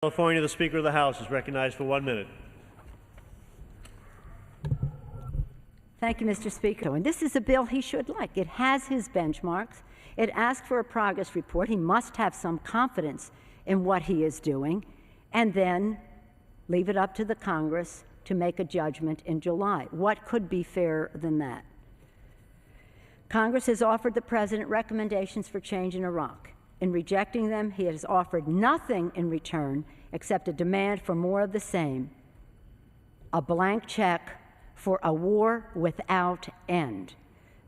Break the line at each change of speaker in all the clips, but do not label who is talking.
California, the Speaker of the House is recognized for 1 minute.
Thank you, Mr. Speaker. And this is a bill he should like. It has his benchmarks. It asks for a progress report. He must have some confidence in what he is doing, and then leave it up to the Congress to make a judgment in July. What could be fairer than that? Congress has offered the President recommendations for change in Iraq. In rejecting them, he has offered nothing in return except a demand for more of the same, a blank check for a war without end.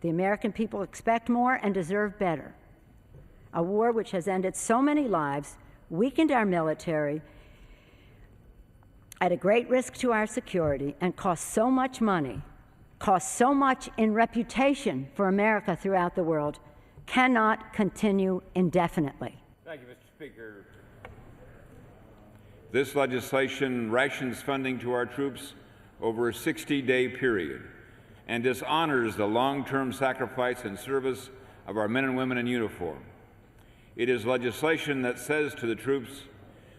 The American people expect more and deserve better. A war which has ended so many lives, weakened our military, at a great risk to our security, and cost so much money, cost so much in reputation for America throughout the world, cannot continue indefinitely.
Thank you, Mr. Speaker. This legislation rations funding to our troops over a 60-day period and dishonors the long-term sacrifice and service of our men and women in uniform. It is legislation that says to the troops,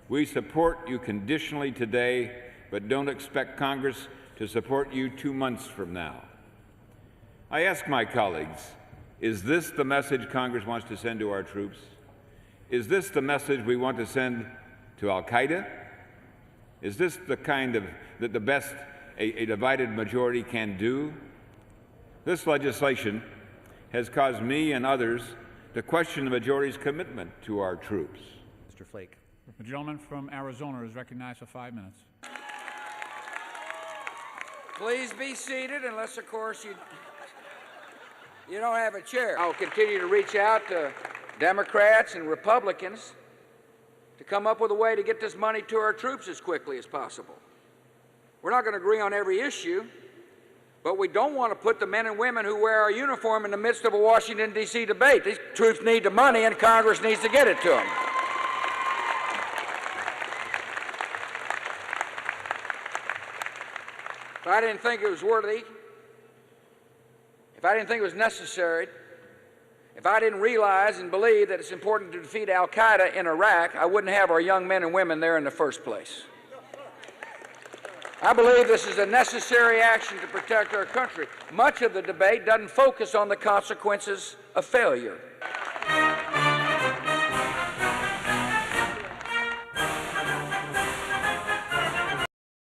we support you conditionally today, but don't expect Congress to support you 2 months from now. I ask my colleagues, is this the message Congress wants to send to our troops? Is this the message we want to send to al-Qaeda? Is this the kind of the best a divided majority can do? This legislation has caused me and others to question the majority's commitment to our troops.
Mr. Flake.
The gentleman from Arizona is recognized for 5 minutes.
Please be seated, unless, of course, you don't have a chair. I'll continue to reach out to Democrats and Republicans to come up with a way to get this money to our troops as quickly as possible. We're not going to agree on every issue, but we don't want to put the men and women who wear our uniform in the midst of a Washington, D.C. debate. These troops need the money, and Congress needs to get it to them. If I didn't think it was worthy, if I didn't think it was necessary, if I didn't realize and believe that it's important to defeat al-Qaeda in Iraq, I wouldn't have our young men and women there in the first place. I believe this is a necessary action to protect our country. Much of the debate doesn't focus on the consequences of failure.